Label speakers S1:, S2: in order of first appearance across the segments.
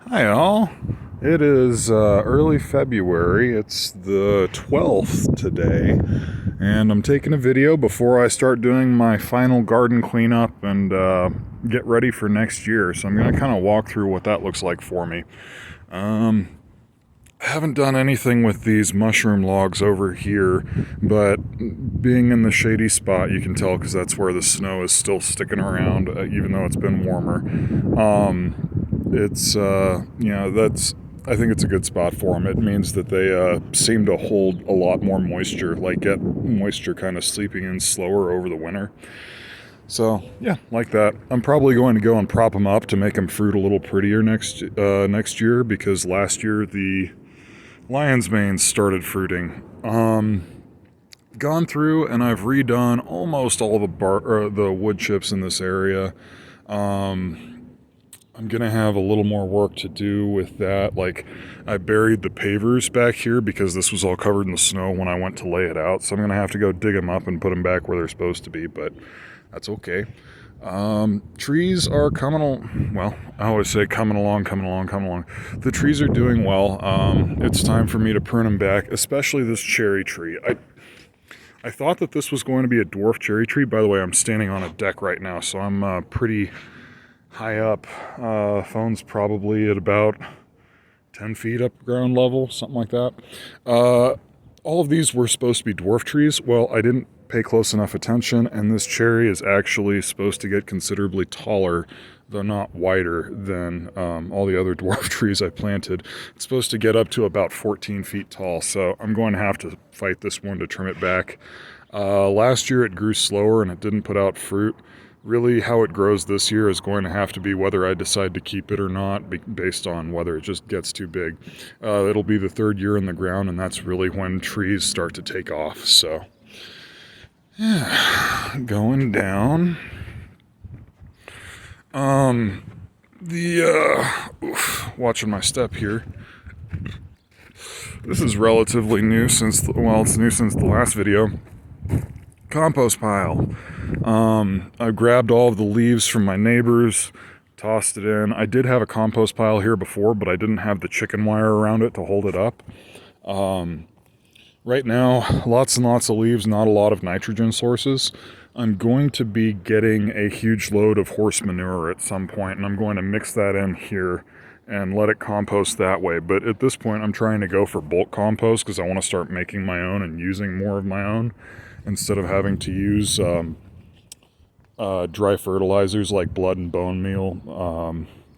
S1: Hi, all. It is early February. It's the 12th today, and I'm taking a video before I start doing my final garden cleanup and get ready for next year. So I'm going to kind of walk through what that looks like for me. I haven't done anything with these mushroom logs over here, but being in the shady spot, you can tell because that's where the snow is still sticking around, even though it's been warmer. That's, I think it's a good spot for them. It means that they seem to hold a lot more moisture, like get moisture kind of sleeping in slower over the winter. So yeah, like that. I'm probably going to go and prop them up to make them fruit a little prettier next year, because last year the lion's manes started fruiting. Gone through and I've redone almost all the wood chips in this area. I'm gonna have a little more work to do with that. Like, I buried the pavers back here because this was all covered in the snow when I went to lay it out. So I'm gonna have to go dig them up and put them back where they're supposed to be, but that's okay. Trees are well, I always say coming along, coming along, coming along. The trees are doing well. It's time for me to prune them back, especially this cherry tree. I thought that this was going to be a dwarf cherry tree. By the way, I'm standing on a deck right now, so I'm pretty high up. Phone's probably at about 10 feet up ground level, something like that. All of these were supposed to be dwarf trees. Well, I didn't pay close enough attention, and this cherry is actually supposed to get considerably taller, though not wider, than all the other dwarf trees I planted. It's supposed to get up to about 14 feet tall, so I'm going to have to fight this one to trim it back. Last year it grew slower and it didn't put out fruit. Really, how it grows this year is going to have to be whether I decide to keep it or not, based on whether it just gets too big. It'll be the third year in the ground, and that's really when trees start to take off. So, yeah, going down. Watching my step here. This is relatively new it's new since the last video. Compost pile. I grabbed all of the leaves from my neighbors, tossed it in. I did have a compost pile here before, but I didn't have the chicken wire around it to hold it up. Right now, lots and lots of leaves, not a lot of nitrogen sources. I'm going to be getting a huge load of horse manure at some point, and I'm going to mix that in here and let it compost that way. But at this point, I'm trying to go for bulk compost because I want to start making my own and using more of my own, instead of having to use dry fertilizers like blood and bone meal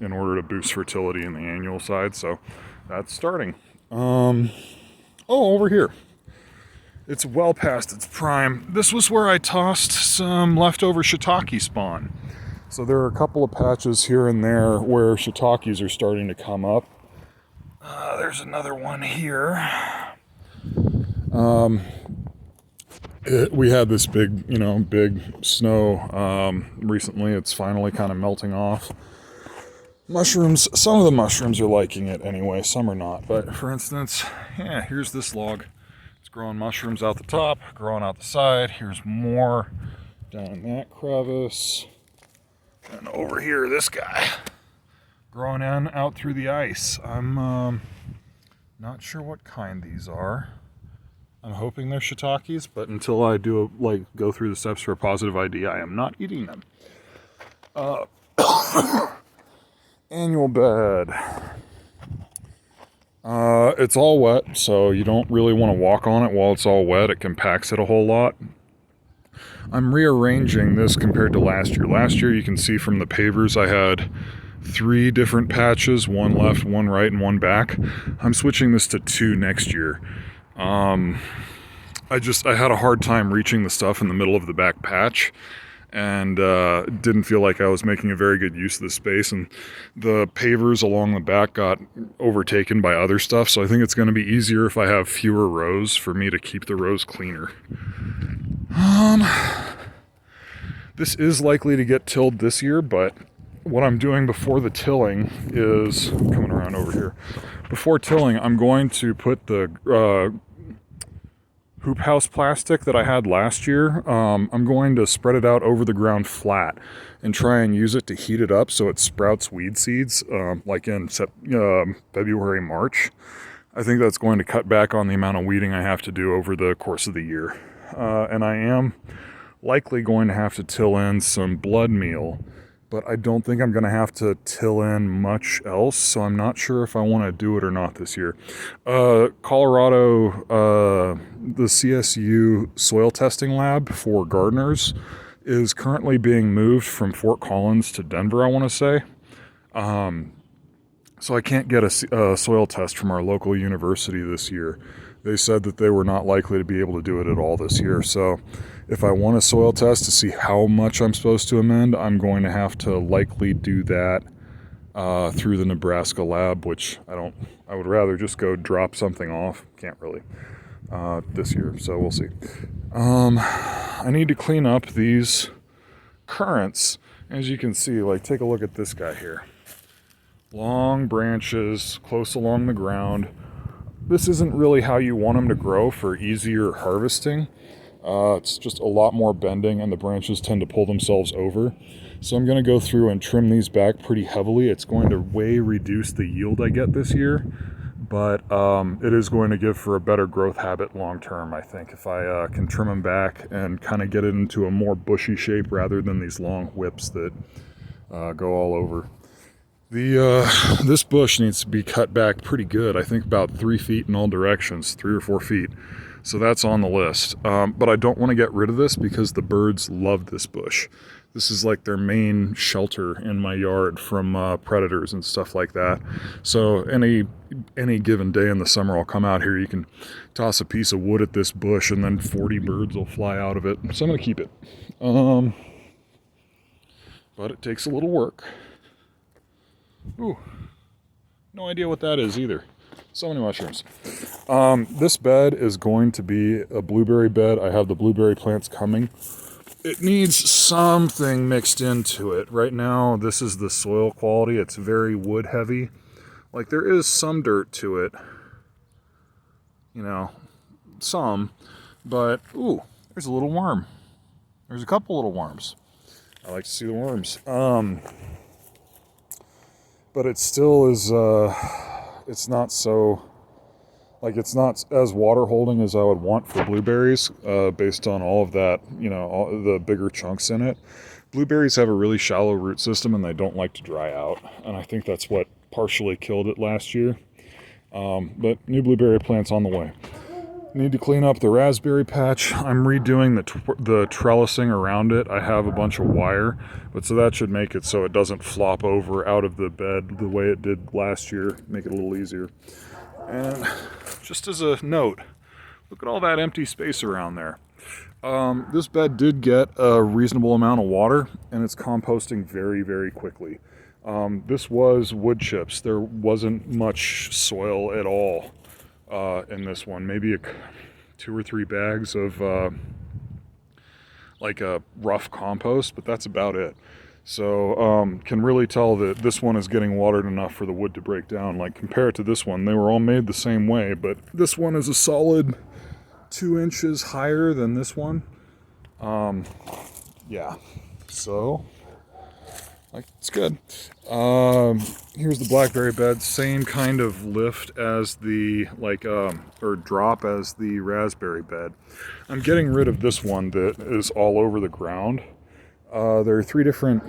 S1: in order to boost fertility in the annual side. So that's starting. Over here. It's well past its prime. This was where I tossed some leftover shiitake spawn. So there are a couple of patches here and there where shiitakes are starting to come up. There's another one here. We had this big snow recently. It's finally kind of melting off. Mushrooms, some of the mushrooms are liking it anyway, some are not. But for instance, here's this log. It's growing mushrooms out the top, growing out the side. Here's more down in that crevice. And over here, this guy, growing out through the ice. I'm not sure what kind these are. I'm hoping they're shiitakes, but until I go through the steps for a positive ID, I am not eating them. Annual bed. It's all wet, so you don't really want to walk on it while it's all wet. It compacts it a whole lot. I'm rearranging this compared to last year. Last year, you can see from the pavers, I had 3 different patches, one left, one right, and one back. I'm switching this to 2 next year. I had a hard time reaching the stuff in the middle of the back patch, and didn't feel like I was making a very good use of the space, and the pavers along the back got overtaken by other stuff, so I think it's going to be easier if I have fewer rows for me to keep the rows cleaner. This is likely to get tilled this year, but what I'm doing before the tilling is, coming around over here, before tilling, I'm going to put the hoop house plastic that I had last year. I'm going to spread it out over the ground flat and try and use it to heat it up so it sprouts weed seeds like in February, March. I think that's going to cut back on the amount of weeding I have to do over the course of the year. And I am likely going to have to till in some blood meal, but I don't think I'm going to have to till in much else, so I'm not sure if I want to do it or not this year. Colorado, the CSU soil testing lab for gardeners is currently being moved from Fort Collins to Denver, I want to say. So I can't get a soil test from our local university this year. They said that they were not likely to be able to do it at all this year. So if I want a soil test to see how much I'm supposed to amend, I'm going to have to likely do that through the Nebraska lab, which I would rather just go drop something off. Can't really this year, so we'll see. I need to clean up these currants. As you can see, like, take a look at this guy here. Long branches close along the ground. This isn't really how you want them to grow for easier harvesting. It's just a lot more bending and the branches tend to pull themselves over. So I'm going to go through and trim these back pretty heavily. It's going to way reduce the yield I get this year, but it is going to give for a better growth habit long term, I think, if I can trim them back and kind of get it into a more bushy shape rather than these long whips that go all over. This bush needs to be cut back pretty good. I think about 3 feet in all directions, 3 or 4 feet. So that's on the list. But I don't want to get rid of this because the birds love this bush. This is like their main shelter in my yard from predators and stuff like that. So any given day in the summer, I'll come out here. You can toss a piece of wood at this bush and then 40 birds will fly out of it. So I'm going to keep it. But it takes a little work. Ooh, no idea what that is either. So many mushrooms. This bed is going to be a blueberry bed. I have the blueberry plants coming. It needs something mixed into it. Right now, this is the soil quality. It's very wood heavy. Like, there is some dirt to it. You know, some. But, ooh, there's a little worm. There's a couple little worms. I like to see the worms. But it still is, it's not so, like, it's not as water holding as I would want for blueberries, based on all of that, you know, all the bigger chunks in it. Blueberries have a really shallow root system and they don't like to dry out. And I think that's what partially killed it last year. But new blueberry plants on the way. Need to clean up the raspberry patch. I'm redoing the trellising around it. I have a bunch of wire, but so that should make it so it doesn't flop over out of the bed the way it did last year. Make it a little easier. And just as a note, look at all that empty space around there. This bed did get a reasonable amount of water, and it's composting very, very quickly. This was wood chips. There wasn't much soil at all. In this one, maybe 2 or 3 bags of like a rough compost, but that's about it. So can really tell that this one is getting watered enough for the wood to break down. Like, compared to this one, they were all made the same way, but this one is a solid 2 inches higher than this one. Yeah, so like, it's good. Here's the blackberry bed, same kind of lift as the, like, or drop as the raspberry bed. I'm getting rid of this one that is all over the ground. There are 3 different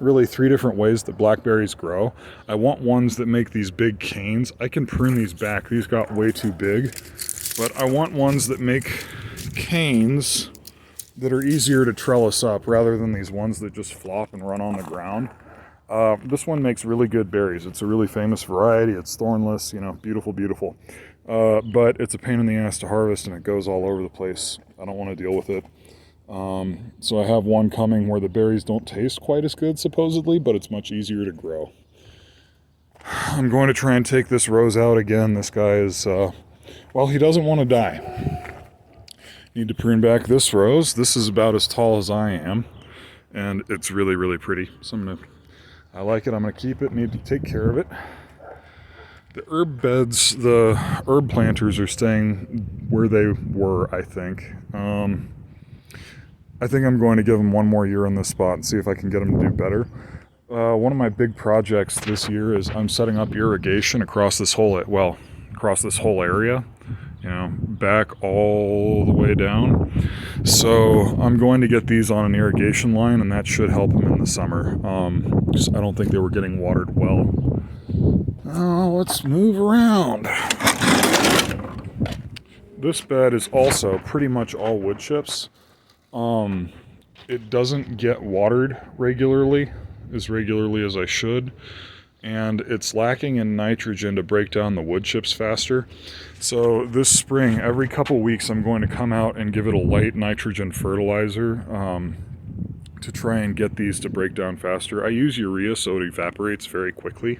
S1: ways that blackberries grow. I want ones that make these big canes. I can prune these back. These got way too big. But I want ones that make canes that are easier to trellis up rather than these ones that just flop and run on the ground. This one makes really good berries. It's a really famous variety. It's thornless, you know, beautiful, beautiful. But it's a pain in the ass to harvest and it goes all over the place. I don't want to deal with it. So I have one coming where the berries don't taste quite as good, supposedly, but it's much easier to grow. I'm going to try and take this rose out again. This guy is, well, he doesn't want to die. Need to prune back this rose. This is about as tall as I am, and it's really, really pretty. So I like it. I'm gonna keep it. Need to take care of it. The herb beds, the herb planters are staying where they were, I think. I think I'm going to give them one more year on this spot and see if I can get them to do better. One of my big projects this year is I'm setting up irrigation across this whole area, back all the way down. So I'm going to get these on an irrigation line, and that should help them in the summer. I don't think they were getting watered well. Let's move around. This bed is also pretty much all wood chips. It doesn't get watered as regularly as I should, and it's lacking in nitrogen to break down the wood chips faster. So this spring, every couple weeks, I'm going to come out and give it a light nitrogen fertilizer to try and get these to break down faster. I use urea so it evaporates very quickly.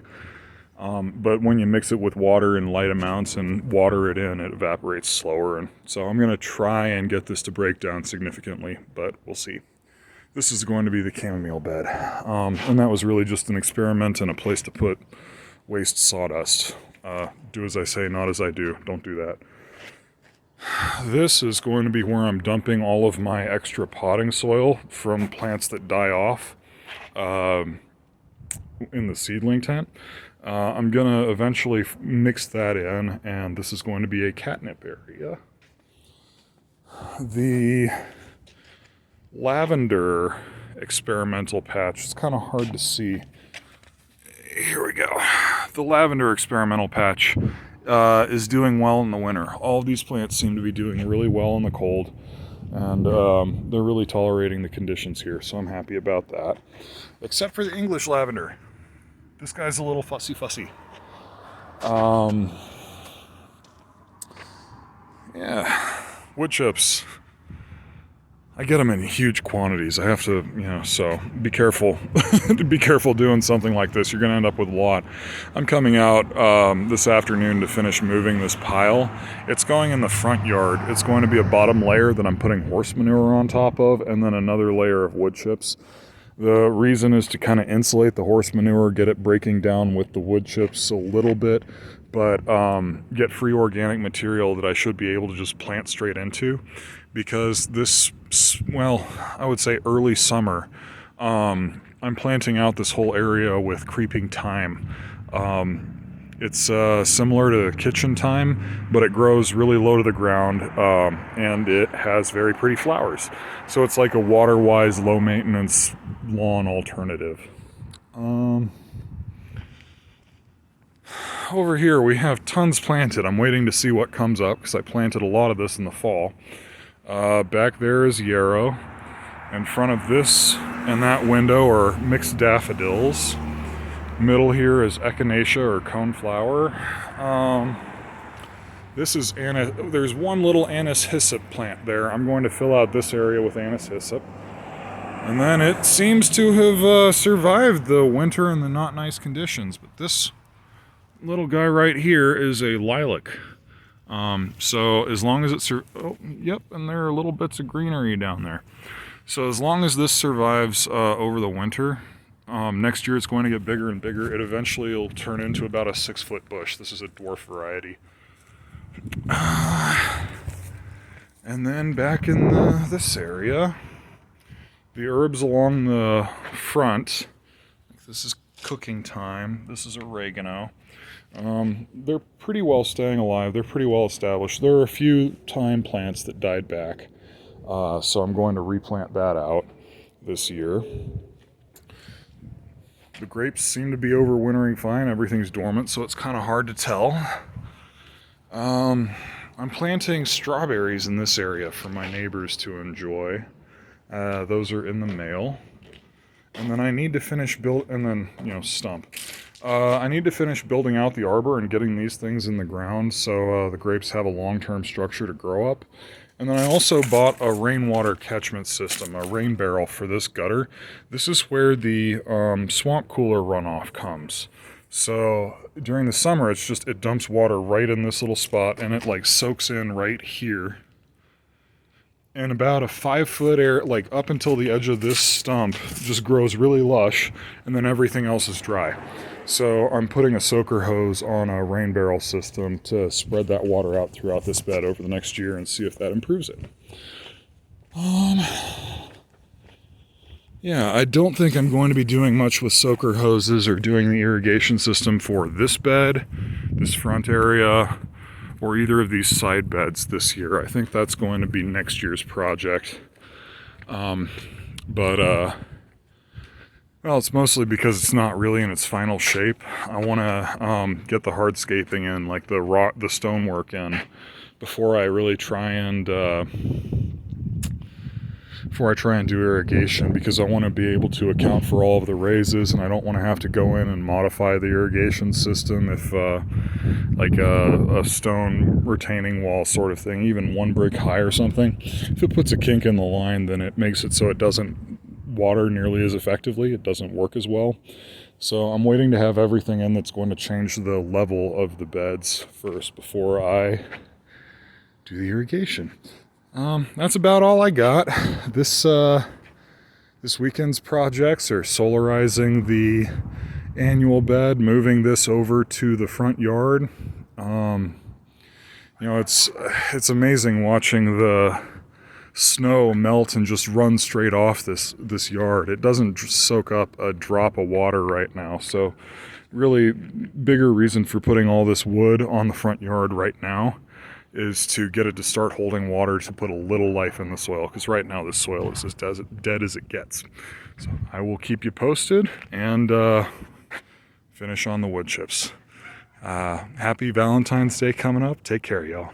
S1: But when you mix it with water in light amounts and water it in, it evaporates slower. And so I'm going to try and get this to break down significantly, but we'll see. This is going to be the chamomile bed. And that was really just an experiment and a place to put waste sawdust. Do as I say, not as I do. Don't do that. This is going to be where I'm dumping all of my extra potting soil from plants that die off in the seedling tent. I'm going to eventually mix that in, and this is going to be a catnip area. The lavender experimental patch, it's kind of hard to see. Here we go. The lavender experimental patch is doing well in the winter. All of these plants seem to be doing really well in the cold, and they're really tolerating the conditions here, so I'm happy about that. Except for the English lavender. This guy's a little fussy. Yeah, wood chips. I get them in huge quantities. I have to, so be careful. Be careful doing something like this. You're going to end up with a lot. I'm coming out this afternoon to finish moving this pile. It's going in the front yard. It's going to be a bottom layer that I'm putting horse manure on top of, and then another layer of wood chips. The reason is to kind of insulate the horse manure, get it breaking down with the wood chips a little bit, but get free organic material that I should be able to just plant straight into. Because this, I would say early summer, I'm planting out this whole area with creeping thyme. It's similar to kitchen thyme, but it grows really low to the ground, and it has very pretty flowers. So it's like a water-wise, low-maintenance lawn alternative. Over here we have tons planted. I'm waiting to see what comes up because I planted a lot of this in the fall. Back there is yarrow. In front of this and that window are mixed daffodils. Middle here is echinacea or coneflower. There's one little anise hyssop plant there. I'm going to fill out this area with anise hyssop. And then it seems to have survived the winter and the not nice conditions. But this little guy right here is a lilac. So as long as it and there are little bits of greenery down there. So as long as this survives over the winter, next year it's going to get bigger and bigger. It eventually will turn into about a 6-foot bush. This is a dwarf variety. And then back in this area, the herbs along the front, this is cooking thyme, this is oregano. They're pretty well staying alive. They're pretty well established. There are a few thyme plants that died back, so I'm going to replant that out this year. The grapes seem to be overwintering fine. Everything's dormant, so it's kind of hard to tell. I'm planting strawberries in this area for my neighbors to enjoy. Those are in the mail. And then I need to finish stump. I need to finish building out the arbor and getting these things in the ground so the grapes have a long-term structure to grow up. And then I also bought a rainwater catchment system, a rain barrel for this gutter. This is where the swamp cooler runoff comes. So during the summer, it dumps water right in this little spot, and it soaks in right here. And about a 5-foot area, up until the edge of this stump, just grows really lush, and then everything else is dry. So I'm putting a soaker hose on a rain barrel system to spread that water out throughout this bed over the next year and see if that improves it. Yeah, I don't think I'm going to be doing much with soaker hoses or doing the irrigation system for this bed, this front area, or either of these side beds this year. I think that's going to be next year's project. Well, it's mostly because it's not really in its final shape. I want to get the hardscaping in, like the stonework in, before I really try and do irrigation, because I want to be able to account for all of the raises, and I don't want to have to go in and modify the irrigation system if like a stone retaining wall sort of thing, even 1 brick high or something. If it puts a kink in the line, then it makes it so it doesn't water nearly as effectively. It doesn't work as well. So I'm waiting to have everything in that's going to change the level of the beds first before I do the irrigation. That's about all I got. This weekend's projects are solarizing the annual bed, moving this over to the front yard. It's amazing watching the snow melt and just run straight off this yard. It doesn't soak up a drop of water right now, so really bigger reason for putting all this wood on the front yard right now is to get it to start holding water, to put a little life in the soil, because right now the soil is as dead as it gets. So I will keep you posted and finish on the wood chips. Happy Valentine's Day coming up. Take care, y'all.